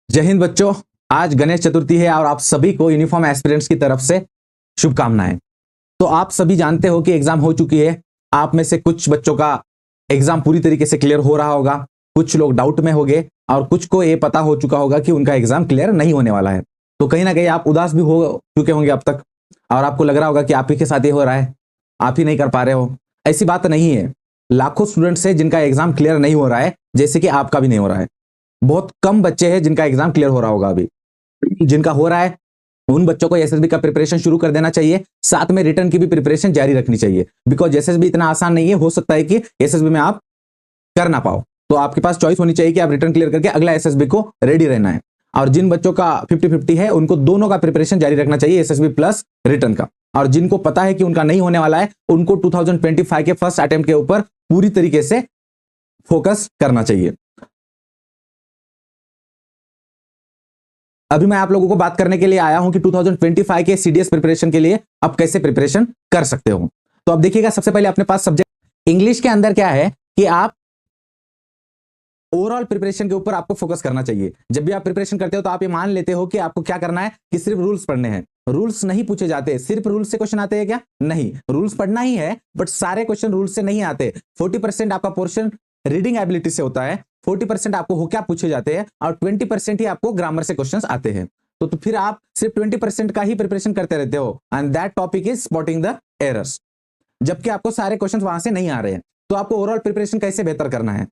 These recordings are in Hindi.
जय हिंद बच्चों। आज गणेश चतुर्थी है और आप सभी को यूनिफॉर्म एस्पिरेंट्स की तरफ से शुभकामनाएं। तो आप सभी जानते हो कि एग्जाम हो चुकी है। आप में से कुछ बच्चों का एग्जाम पूरी तरीके से क्लियर हो रहा होगा, कुछ लोग डाउट में होंगे और कुछ को ये पता हो चुका होगा कि उनका एग्जाम क्लियर नहीं होने वाला है। तो कहीं ना कहीं आप उदास भी हो चुके होंगे अब तक और आपको लग रहा होगा कि आप ही के साथ ये हो रहा है, आप ही नहीं कर पा रहे हो। ऐसी बात नहीं है। लाखों स्टूडेंट्स है जिनका एग्जाम क्लियर नहीं हो रहा है, जैसे कि आपका भी नहीं हो रहा है। बहुत कम बच्चे हैं जिनका एग्जाम क्लियर हो रहा होगा। अभी जिनका हो रहा है उन बच्चों को एसएसबी का प्रिपरेशन शुरू कर देना चाहिए, साथ में रिटर्न की भी प्रिपरेशन जारी रखनी चाहिए। बिकॉज एसएसबी इतना आसान नहीं है, हो सकता है कि एसएसबी में आप कर ना पाओ, तो आपके पास चॉइस होनी चाहिए कि आप रिटर्न क्लियर करके अगला एसएसबी को रेडी रहना है। और जिन बच्चों का 50-50 है उनको दोनों का प्रिपरेशन जारी रखना चाहिए, एसएसबी प्लस रिटर्न का। और जिनको पता है कि उनका नहीं होने वाला है उनको 2025 के फर्स्ट अटेम्प्ट के ऊपर पूरी तरीके से फोकस करना चाहिए। अभी मैं आप लोगों को बात करने के लिए आया हूं कि 2025 के सीडीएस प्रिपरेशन के लिए आप कैसे प्रिपरेशन कर सकते हो। तो अब देखिएगा, सबसे पहले अपने पास सब्जेक्ट इंग्लिश के अंदर क्या है कि आप ओवरऑल प्रिपरेशन के ऊपर आपको फोकस करना चाहिए। जब भी आप प्रिपरेशन करते हो तो आप ये मान लेते हो कि आपको क्या करना है कि सिर्फ रूल्स पढ़ने हैं। रूल्स नहीं पूछे जाते। सिर्फ रूल्स से क्वेश्चन आते हैं क्या? नहीं, रूल्स पढ़ना ही है, बट सारे क्वेश्चन रूल्स से नहीं आते। 40% आपका पोर्शन रीडिंग एबिलिटी से होता है, 40% आपको होक्या पूछे जाते हैं और 20% ही आपको ग्रामर से क्वेश्चंस आते हैं। तो फिर आप सिर्फ 20% का ही प्रिपरेशन करते रहते हो and that topic is spotting the errors, जबकि आपको सारे क्वेश्चंस वहां से नहीं आ रहे हैं। तो आपको ओवरऑल प्रिपरेशन कैसे बेहतर करना है,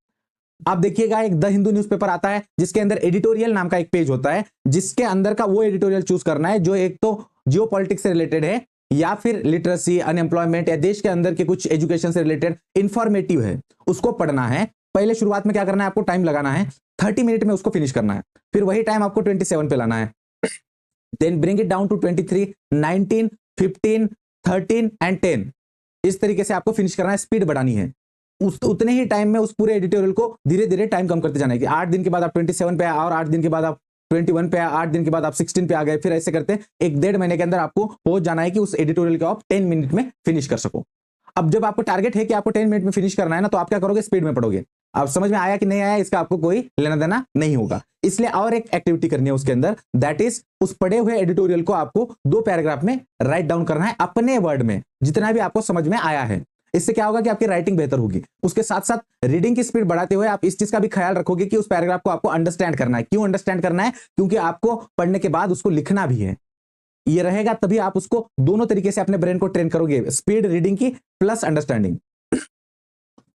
आप देखिएगा एक द हिंदू न्यूज़पेपर आता है जिसके अंदर एडिटोरियल नाम का एक पेज होता है, जिसके अंदर का वो एडिटोरियल चूज करना है जो एक तो जियो पॉलिटिक्स से रिलेटेड है या फिर लिटरेसी, अनएम्प्लॉयमेंट या देश के अंदर के कुछ एजुकेशन से रिलेटेड इंफॉर्मेटिव है, उसको पढ़ना है। पहले शुरुआत में क्या करना है, आपको टाइम लगाना है, 30 मिनट में उसको फिनिश करना है। फिर वही टाइम आपको 27 पे लाना है, then bring it down to 23, 19, 15, 13 and 10। इस तरीके से आपको फिनिश करना है, स्पीड बढ़ानी है। उतने ही टाइम में उस पूरे एडिटोरियल को धीरे धीरे टाइम कम करते जाना है कि 8 दिन के बाद आप 27 पे आए और 8 दिन के बाद आप 21 पे आए, 8 दिन के बाद आप 16 पे आ गए। फिर ऐसे करते 1-1.5 महीने के अंदर आपको पहुंच जाना है कि उस एडिटोरियल को आप 10 मिनट में फिनिश कर सको। अब जब आपको टारगेट है कि आपको 10 मिनट में फिनिश करना है ना, तो आप क्या करोगे, स्पीड में पढ़ोगे। अब समझ में आया कि नहीं आया, इसका आपको कोई लेना देना नहीं होगा। इसलिए और एक एक्टिविटी करनी है उसके अंदर, दैट इज उस पढ़े हुए एडिटोरियल को आपको 2 पैराग्राफ में राइट डाउन करना है अपने वर्ड में, जितना भी आपको समझ में आया है। इससे क्या होगा कि आपकी राइटिंग बेहतर होगी। उसके साथ साथ रीडिंग की स्पीड बढ़ाते हुए आप इस चीज का भी ख्याल रखोगे कि उस पैराग्राफ को आपको अंडरस्टैंड करना है। क्यों अंडरस्टैंड करना है? क्योंकि आपको पढ़ने के बाद उसको लिखना भी है। ये रहेगा तभी आप उसको दोनों तरीके से अपने ब्रेन को ट्रेन करोगे, स्पीड रीडिंग की प्लस अंडरस्टैंडिंग।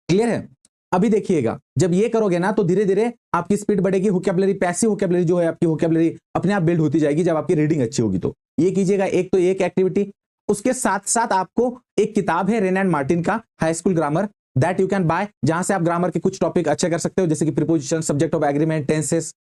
क्लियर है? अभी देखिएगा, जब ये करोगे ना तो धीरे धीरे आपकी स्पीड बढ़ेगी, वोकैबुलरी, पैसिव वोकैबुलरी जो है आपकी वोकैबुलरी अपने आप बिल्ड होती जाएगी जब आपकी रीडिंग अच्छी होगी। तो ये कीजिएगा, एक तो एक एक्टिविटी। उसके साथ साथ आपको एक किताब है रेन एंड मार्टिन का high school grammar, that you can buy, जहां से आप ग्रामर के कुछ टॉपिक अच्छे कर सकते हो, जैसे कि preposition, subject of agreement, tenses.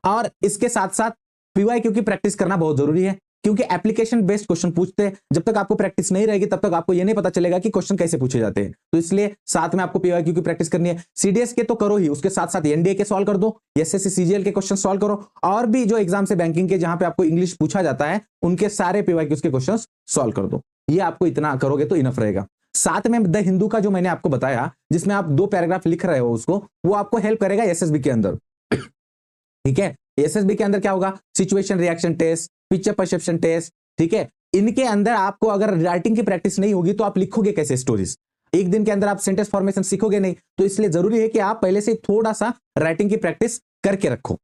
और इसके साथ साथ पीवाईक्यू की प्रैक्टिस करना बहुत जरूरी है, क्योंकि एप्लीकेशन बेस्ड क्वेश्चन पूछते हैं। जब तक आपको प्रैक्टिस नहीं रहेगी तब तक आपको यह नहीं पता चलेगा कि क्वेश्चन कैसे पूछे जाते हैं। तो इसलिए साथ में आपको पीवाईक्यू की प्रैक्टिस करनी है। सीडीएस के तो करो ही, उसके साथ साथ एनडीए के सॉल्व कर दो, एसएससी सीजीएल के क्वेश्चन सॉल्व करो, और भी जो एग्जाम से बैंकिंग के जहां पे आपको इंग्लिश पूछा जाता है उनके सारे पीवाईक्यूज के क्वेश्चन सॉल्व कर दो। ये आपको इतना करोगे तो इनफ रहेगा। साथ में द हिंदू का जो मैंने आपको बताया जिसमें आप 2 पैराग्राफ लिख रहे हो, उसको वो आपको हेल्प करेगा एसएसबी के अंदर। ठीक है, एसएसबी के अंदर क्या होगा, situation reaction test, picture perception test. ठीक है, इनके अंदर आपको अगर राइटिंग की प्रैक्टिस नहीं होगी तो आप लिखोगे कैसे स्टोरीज? एक दिन के अंदर आप सेंटेंस फॉर्मेशन सीखोगे नहीं। तो इसलिए जरूरी है कि आप पहले से थोड़ा सा राइटिंग की प्रैक्टिस करके रखो।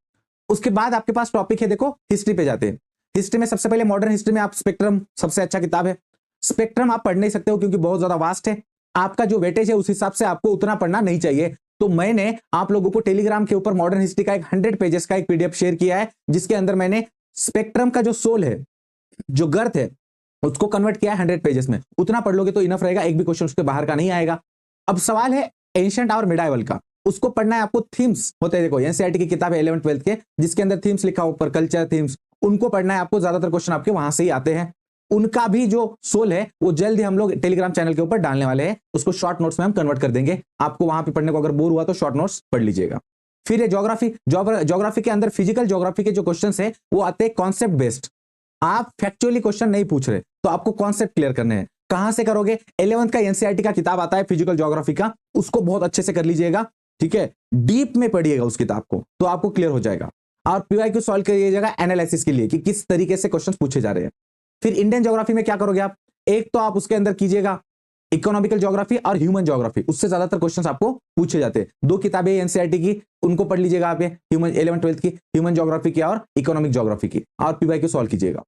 उसके बाद आपके पास टॉपिक है, देखो हिस्ट्री पे जाते हैं। हिस्ट्री में सबसे पहले मॉडर्न हिस्ट्री में आप स्पेक्ट्रम सबसे अच्छा किताब है। स्पेक्ट्रम आप पढ़ नहीं सकते हो क्योंकि बहुत ज्यादा वास्ट है, आपका जो वेटेज है उस हिसाब से आपको उतना पढ़ना नहीं चाहिए। तो मैंने आप लोगों को टेलीग्राम के ऊपर मॉडर्न हिस्ट्री का एक 100 पेजेस का एक पीडीएफ शेयर किया है, जिसके अंदर मैंने स्पेक्ट्रम का जो सोल है, जो गर्थ है, उसको कन्वर्ट किया है 100 पेजेस में। उतना पढ़ लोगे तो इनफ रहेगा, एक भी क्वेश्चन उसके बाहर का नहीं आएगा। अब सवाल है एंशिएंट और मिडाइवल का, उसको पढ़ना है आपको। थीम्स होते हैं, देखो एनसीईआरटी की किताब है 11th-12th के, जिसके अंदर थीम्स लिखा हो ऊपर, कल्चर थीम्स, उनको पढ़ना है आपको। ज्यादातर क्वेश्चन आपके वहां से ही आते हैं। उनका भी जो सोल है वो जल्द ही हम लोग टेलीग्राम चैनल के ऊपर डालने वाले हैं, उसको शॉर्ट नोट्स में हम कन्वर्ट कर देंगे। आपको वहां पे पढ़ने को अगर बोर हुआ तो शॉर्ट नोट्स पढ़ लीजिएगा। फिर ये ज्योग्राफी के अंदर फिजिकल ज्योग्राफी के जो क्वेश्चंस है वो आते हैं कॉन्सेप्ट बेस्ड। आप फैक्चुअली क्वेश्चन नहीं पूछ रहे, तो आपको कॉन्सेप्ट क्लियर करने हैं। कहां से करोगे? 11th का एनसीईआरटी का किताब आता है फिजिकल ज्योग्राफी का, उसको बहुत अच्छे से कर लीजिएगा। ठीक है, डीप में पढ़िएगा उस किताब को तो आपको क्लियर हो जाएगा। और पीवाईक्यू सॉल्व करिएगा एनालिसिस के लिए कि किस तरीके से क्वेश्चन पूछे जा रहे हैं। फिर इंडियन ज्योग्राफी में क्या करोगे आप, एक तो आप उसके अंदर कीजिएगा इकोनॉमिकल ज्योग्राफी और ह्यूमन ज्योग्राफी, उससे ज्यादातर क्वेश्चंस आपको पूछे जाते हैं। दो किताबें एनसीईआरटी की, उनको पढ़ लीजिएगा आप, ह्यूमन 11 12 की, ह्यूमन ज्योग्राफी की और इकोनॉमिक ज्योग्राफी की, और पीवाईक्यू सॉल्व कीजिएगा।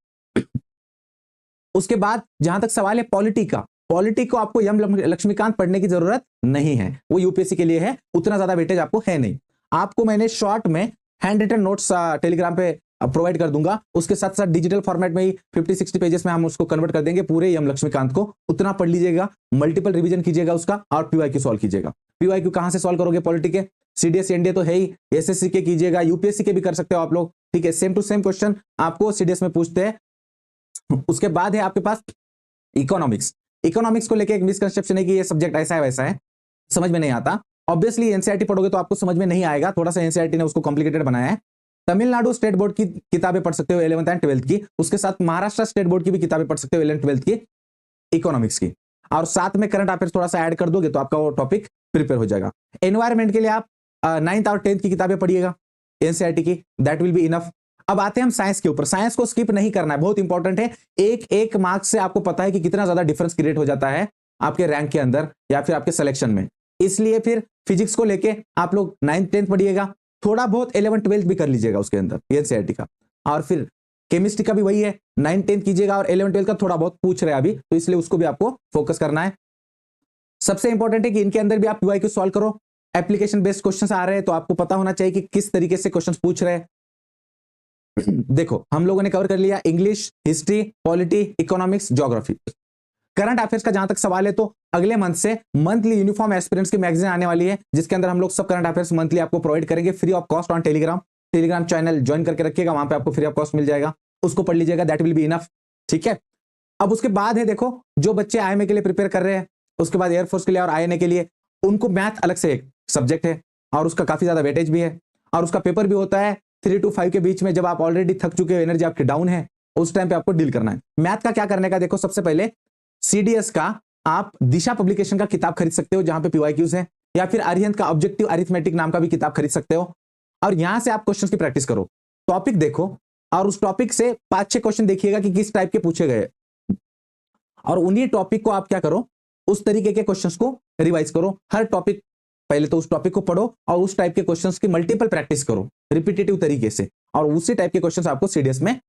उसके बाद जहां तक सवाल है पॉलिटी का, पॉलिटी को आपको यम लक्ष्मीकांत पढ़ने की जरूरत नहीं है, वो यूपीएससी के लिए है, उतना ज्यादा वेटेज आपको है नहीं। आपको मैंने शॉर्ट में हैंड रिटन नोट्स टेलीग्राम पे प्रोवाइड कर दूंगा, उसके साथ साथ डिजिटल फॉर्मेट में ही 50-60 पेजेस में हम उसको कन्वर्ट कर देंगे पूरे यम लक्ष्मीकांत को, उतना पढ़ लीजिएगा, मल्टीपल रिवीजन कीजिएगा उसका, और पीवाईक्यू सॉल्व कीजिएगा। पीवाईक्यू कहां से सॉल्व करोगे, पॉलिटी के, सीडीएस एनडीए तो है ही, एसएससी के कीजिएगा, यूपीएससी के भी कर सकते हो आप लोग, ठीक है, सेम टू सेम क्वेश्चन आपको सीडीएस में पूछते हैं। उसके बाद है आपके पास इकोनॉमिक्स। इकोनॉमिक्स को लेके एक मिसकंसेप्शन है कि ये सब्जेक्ट ऐसा है वैसा है, समझ में नहीं आता। ऑब्वियसली एनसीईआरटी पढ़ोगे तो आपको समझ में नहीं आएगा, थोड़ा सा एनसीईआरटी ने उसको कॉम्प्लिकेटेड बनाया है। तमिलनाडु स्टेट बोर्ड की किताबें पढ़ सकते हो 11th एंड 12th की, उसके साथ महाराष्ट्र स्टेट बोर्ड की भी किताबें पढ़ सकते हो 11th 12th की इकोनॉमिक्स की, और साथ में करंट अफेयर्स थोड़ा सा ऐड कर दोगे तो आपका वो टॉपिक प्रिपेयर हो जाएगा। एनवायरमेंट के लिए आप 9th और 10th की किताबें पढ़िएगा एनसीईआरटी की, दैट विल बी इनफ। अब आते हैं हम साइंस के ऊपर, साइंस को स्किप नहीं करना है, बहुत इंपॉर्टेंट है। एक एक मार्क्स से आपको पता है कि कितना ज्यादा डिफरेंस क्रिएट हो जाता है आपके रैंक के अंदर या फिर आपके सिलेक्शन में, इसलिए फिर फिजिक्स को लेके आप लोग 9th 10th पढ़िएगा, थोड़ा बहुत 11th 12th भी कर लीजिएगा उसके अंदर एनसीईआरटी का, और फिर केमिस्ट्री का भी वही है, 9th 10th कीजिएगा, और 11th 12th का थोड़ा बहुत पूछ रहे हैं अभी, तो इसलिए उसको भी आपको फोकस करना है। सबसे इंपॉर्टेंट है कि इनके अंदर भी आप पीवाईक्यू सॉल्व करो, एप्लीकेशन बेस्ड क्वेश्चन आ रहे हैं तो आपको पता होना चाहिए कि किस तरीके से क्वेश्चन पूछ रहे हैं। देखो हम लोगों ने कवर कर लिया English, history, polity, economics, geography. Current affairs का जहां तक सवाल है तो अगले मंथ से मंथली यूनिफॉर्म एस्पिरेंट्स की मैगजीन आने वाली है, जिसके अंदर हम लोग सब करंट अफेयर्स मंथली आपको प्रोवाइड करेंगे free of cost on Telegram channel join करके रखिएगा, वहां पे आपको फ्री ऑफ कॉस्ट मिल जाएगा, उसको पढ़ लीजिएगा, दैट विल बी इनफ, ठीक है। अब उसके बाद है देखो जो बच्चे आईएमए के लिए प्रिपेयर कर रहे हैं, उसके बाद एयरफोर्स के लिए और आईएनए के लिए, उनको मैथ अलग से एक सब्जेक्ट है और उसका काफी ज्यादा वेटेज भी है, और उसका पेपर भी होता है 3 to 5 के बीच में, जब आप ऑलरेडी थक चुके हो, एनर्जी आपकी डाउन है, उस टाइम पे आपको डील करना है। मैथ का क्या करने का, देखो सबसे पहले सीडीएस का आप दिशा पब्लिकेशन का किताब खरीद सकते हो जहां पे पीवाईक्यूज है, या फिर अरिहंत का ऑब्जेक्टिव अरिथमेटिक नाम का भी किताब खरीद सकते हो, और यहां से आप क्वेश्चंस की प्रैक्टिस करो, टॉपिक देखो और उस टॉपिक से 5-6 क्वेश्चन देखिएगा कि किस टाइप के पूछे गए, और उन्हीं टॉपिक को आप क्या करो, उस तरीके के क्वेश्चंस को रिवाइज करो। हर टॉपिक पहले तो उस टॉपिक को पढ़ो और उस टाइप के क्वेश्चंस की मल्टीपल प्रैक्टिस करो रिपीटेटिव तरीके से, और उसी टाइप के क्वेश्चंस आपको सीडीएस में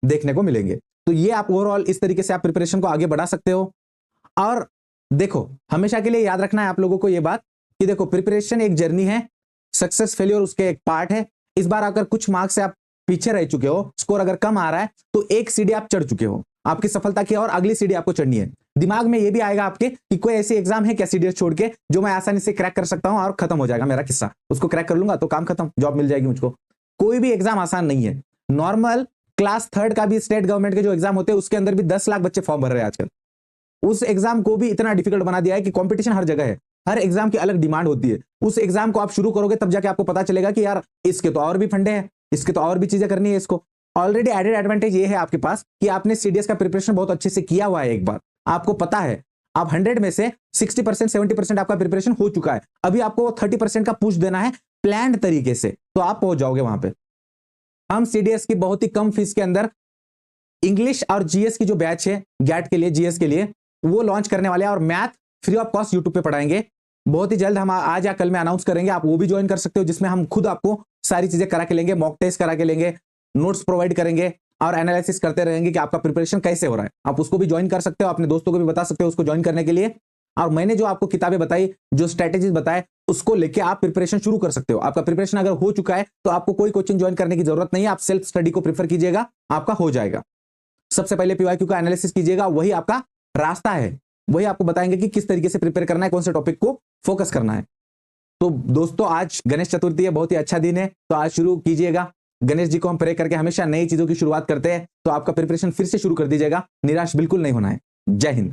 देखने को मिलेंगे। तो ये आप ओवरऑल इस तरीके से आप प्रिपरेशन को आगे बढ़ा सकते हो। और देखो हमेशा के लिए याद रखना है आप लोगों को ये बात कि देखो प्रिपरेशन एक जर्नी है, सक्सेस फेलियर उसके एक पार्ट है। इस बार अगर कुछ मार्क्स से आप पीछे रह चुके हो, स्कोर अगर कम आ रहा है, तो एक सीढ़ी आप चढ़ चुके हो आपकी सफलता की, और अगली सीढ़ी आपको चढ़नी है। दिमाग में ये भी आएगा आपके कि कोई ऐसी एग्जाम है क्या सीडीएस छोड़ के जो मैं आसानी से क्रैक कर सकता हूं और खत्म हो जाएगा मेरा किस्सा, उसको क्रैक कर लूंगा तो काम खत्म, जॉब मिल जाएगी मुझको। कोई भी एग्जाम आसान नहीं है। नॉर्मल क्लास 3rd का भी स्टेट गवर्नमेंट के जो एग्जाम होते हैं उसके अंदर भी 10 लाख बच्चे फॉर्म भर रहे हैं आजकल। उस एग्जाम को भी इतना डिफिकल्ट बना दिया है कि कंपटीशन हर जगह है, हर एग्जाम की अलग डिमांड होती है। उस एग्जाम को आप शुरू करोगे तब जाके आपको पता चलेगा कि यार इसके तो और भी फंडे हैं, इसके तो और भी चीजें करनी है इसको। ऑलरेडी एडेड एडवांटेज ये है आपके पास कि आपने सीडीएस का प्रिपरेशन बहुत अच्छे से किया हुआ है, एक बार आपको पता है, आप 100 में से 60% 70% आपका प्रिपरेशन हो चुका है, अभी आपको 30% का पुश देना है प्लान्ड तरीके से, तो आप पहुंच जाओगे वहां पे। हम सीडीएस की बहुत ही कम फीस के अंदर इंग्लिश और जीएस की जो बैच है गैट के लिए, जीएस के लिए, वो लॉन्च करने वाले हैं, और math free of cost YouTube पे पढ़ाएंगे बहुत ही जल्द। हम आज या कल में अनाउंस करेंगे, आप वो भी ज्वाइन कर सकते हो, जिसमें हम खुद आपको सारी चीजें करा के लेंगे, मॉक टेस्ट करा के लेंगे, नोट्स प्रोवाइड करेंगे और एनालिसिस करते रहेंगे कि आपका प्रिपरेशन कैसे हो रहा है। आप उसको भी ज्वाइन कर सकते हो, अपने दोस्तों को भी बता सकते हो उसको ज्वाइन करने के लिए। और मैंने जो आपको किताबें बताई, जो स्ट्रेटेजीज बताए, उसको लेके आप प्रिपरेशन शुरू कर सकते हो। आपका प्रिपरेशन अगर हो चुका है तो आपको कोई कोचिंग ज्वाइन करने की जरूरत नहीं है, आप सेल्फ स्टडी को प्रेफर कीजिएगा, आपका हो जाएगा। सबसे पहले पीवाईक्यू का एनालिसिस कीजिएगा, वही आपका रास्ता है, वही आपको बताएंगे कि किस तरीके से प्रिपेयर करना है, कौन से टॉपिक को फोकस करना है। तो दोस्तों आज गणेश चतुर्थी है, बहुत ही अच्छा दिन है, तो आज शुरू कीजिएगा। गणेश जी को हम प्रे करके हमेशा नई चीजों की शुरुआत करते हैं, तो आपका प्रिपरेशन फिर से शुरू कर दीजिएगा, निराश बिल्कुल नहीं होना है। जय हिंद।